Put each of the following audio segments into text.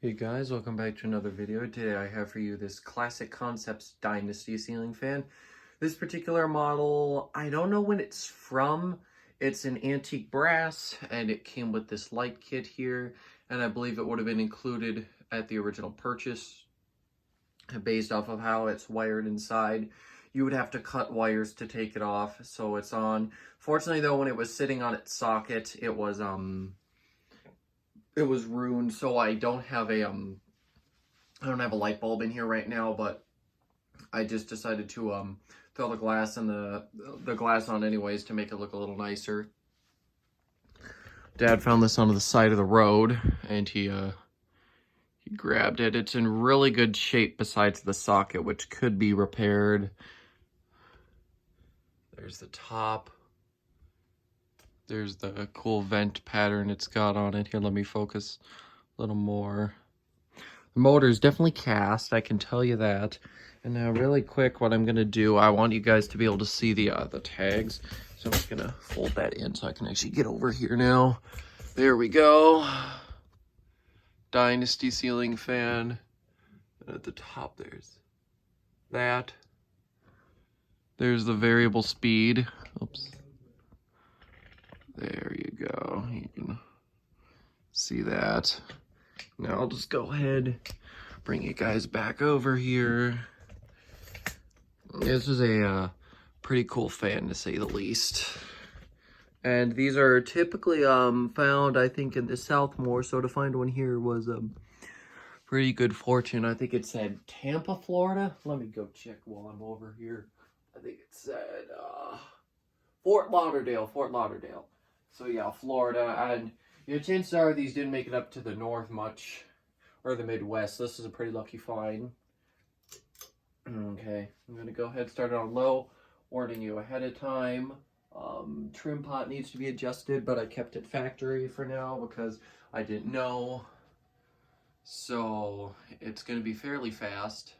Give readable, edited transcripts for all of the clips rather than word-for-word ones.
Hey guys, welcome back to another video. Today I have for you this classic Concepts Dynasty ceiling fan. This particular model, I don't know when it's from. It's an antique brass and it came with this light kit here, and I believe it would have been included at the original purchase based off of how it's wired inside. You would have to cut wires to take it off, so it's on. Fortunately though, when it was sitting on its socket, it was ruined, so I don't have a light bulb in here right now, but I just decided to throw the glass and the glass on anyways to make it look a little nicer. Dad found this on the side of the road and he grabbed it. It's in really good shape besides the socket, which could be repaired. There's the top. There's the cool vent pattern it's got on it. Here, let me focus a little more. The motor is definitely cast, I can tell you that. And now really quick, what I'm gonna do, I want you guys to be able to see the tags. So I'm just gonna fold that in so I can actually get over here now. There we go. Dynasty ceiling fan. And at the top there's that. There's the variable speed. Oops. There you go. You can see that. Now I'll just go ahead, bring you guys back over here. This is a pretty cool fan, to say the least. And these are typically found, I think, in the South more, so to find one here was pretty good fortune. I think it said Tampa, Florida. Let me go check while I'm over here. I think it said Fort Lauderdale. So yeah, Florida, and your chances are these didn't make it up to the north much, or the Midwest. This is a pretty lucky find. Okay, I'm gonna go ahead and start it on low, warning you ahead of time. Trim pot needs to be adjusted, but I kept it factory for now because I didn't know. So it's gonna be fairly fast.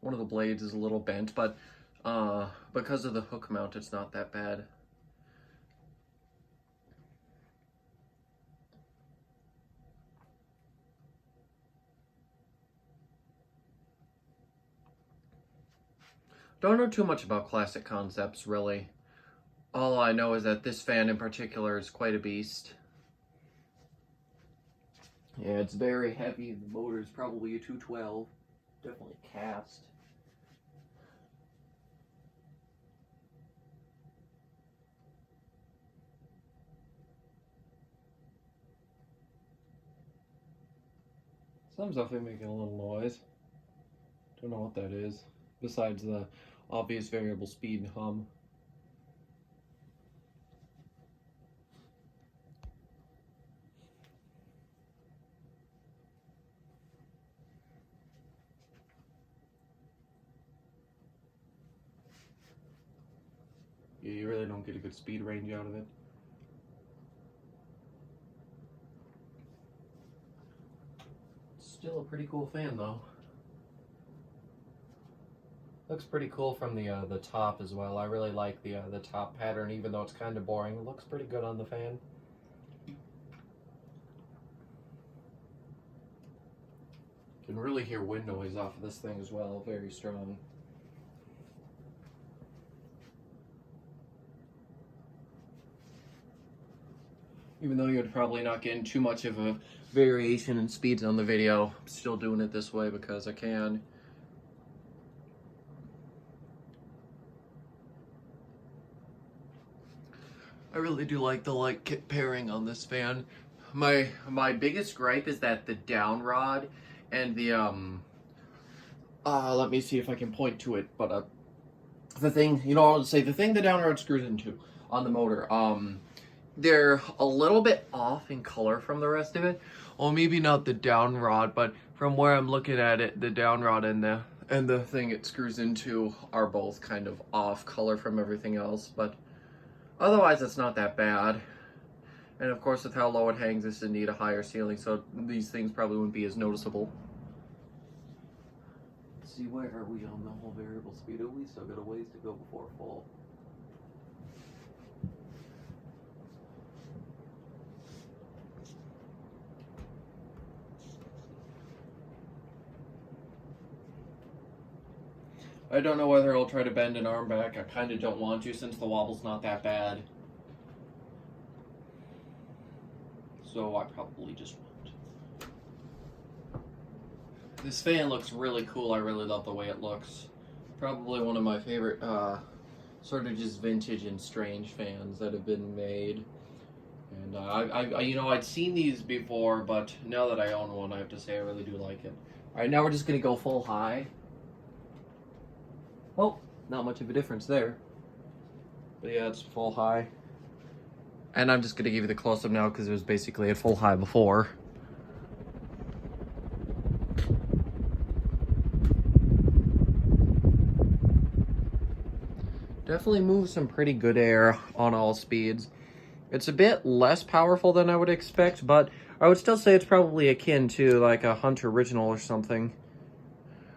One of the blades is a little bent, but because of the hook mount, it's not that bad. Don't know too much about classic Concepts, really. All I know is that this fan in particular is quite a beast. Yeah, it's very heavy. The motor is probably a 212. Definitely cast. Some's definitely making a little noise. Don't know what that is, besides the obvious variable speed and hum. Yeah, you really don't get a good speed range out of it. Still a pretty cool fan though. Looks pretty cool from the top as well. I really like the top pattern, even though it's kind of boring. It looks pretty good on the fan. You can really hear wind noise off of this thing as well, very strong. Even though you're probably not getting too much of a variation in speeds on the video, I'm still doing it this way because I can. I really do like the light kit pairing on this fan. My biggest gripe is that the down rod and the let me see if I can point to it, but the thing, I'll say the thing the down rod screws into on the motor, they're a little bit off in color from the rest of it. Well, maybe not the down rod, but from where I'm looking at it, the down rod and the thing it screws into are both kind of off color from everything else, but otherwise it's not that bad. And of course, with how low it hangs, this would need a higher ceiling, so these things probably wouldn't be as noticeable. Let's see, where are we on the whole variable speed? At least I've got a ways to go before full. I don't know whether I'll try to bend an arm back. I kind of don't want to since the wobble's not that bad. So I probably just won't. This fan looks really cool. I really love the way it looks. Probably one of my favorite sort of just vintage and strange fans that have been made. And I you know, I'd seen these before, but now that I own one, I have to say I really do like it. All right, now we're just gonna go full high. Well, not much of a difference there. But yeah, it's full high. And I'm just gonna give you the close-up now because it was basically at full high before. Definitely moves some pretty good air on all speeds. It's a bit less powerful than I would expect, but I would still say it's probably akin to like a Hunt original or something.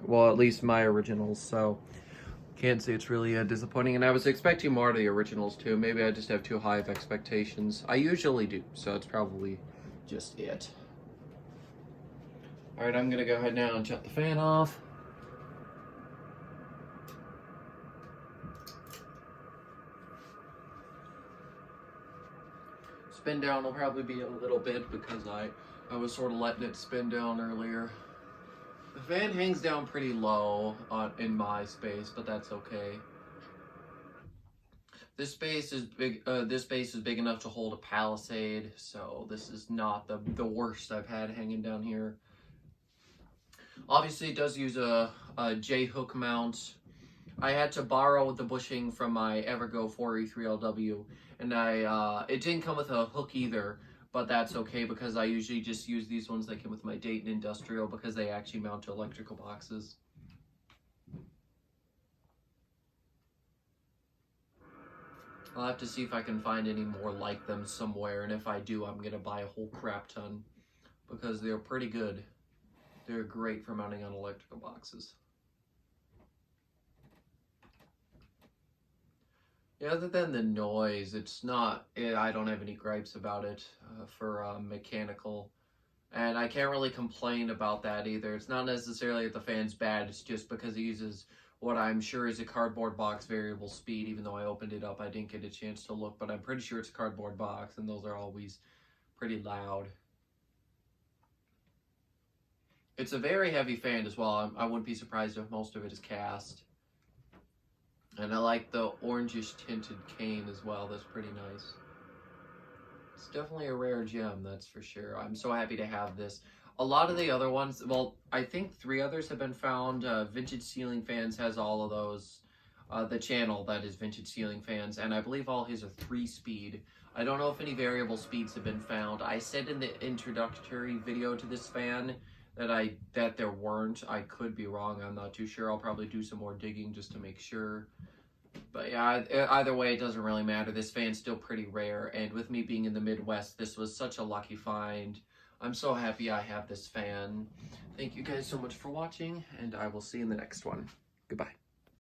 Well, at least my originals, so can't say it's really disappointing. And I was expecting more of the originals too. Maybe I just have too high of expectations. I usually do, so it's probably just it. All right, I'm gonna go ahead now and shut the fan off. Spin down will probably be a little bit because I was sort of letting it spin down earlier. The fan hangs down pretty low in my space, but that's okay. This space is big. This space is big enough to hold a Palisade, so this is not the worst I've had hanging down here. Obviously, it does use a J-hook mount. I had to borrow the bushing from my Evergo 4E3LW, and it didn't come with a hook either. But that's okay because I usually just use these ones that came with my Dayton Industrial because they actually mount to electrical boxes. I'll have to see if I can find any more like them somewhere, and if I do, I'm going to buy a whole crap ton because they're pretty good. They're great for mounting on electrical boxes. Yeah, other than the noise, it's not, I don't have any gripes about it for mechanical. And I can't really complain about that either. It's not necessarily that the fan's bad, it's just because it uses what I'm sure is a cardboard box variable speed. Even though I opened it up, I didn't get a chance to look, but I'm pretty sure it's a cardboard box, and those are always pretty loud. It's a very heavy fan as well. I wouldn't be surprised if most of it is cast. And I like the orangish tinted cane as well. That's pretty nice. It's definitely a rare gem, that's for sure. I'm so happy to have this. A lot of the other ones, well, I think 3 others have been found. Vintage Ceiling Fans has all of those. The channel that is Vintage Ceiling Fans, and I believe all his are 3-speed. I don't know if any variable speeds have been found. I said in the introductory video to this fan that there weren't. I could be wrong. I'm not too sure. I'll probably do some more digging just to make sure. But yeah, either way, it doesn't really matter. This fan's still pretty rare, and with me being in the Midwest, this was such a lucky find. I'm so happy I have this fan. Thank you guys so much for watching, and I will see you in the next one. Goodbye.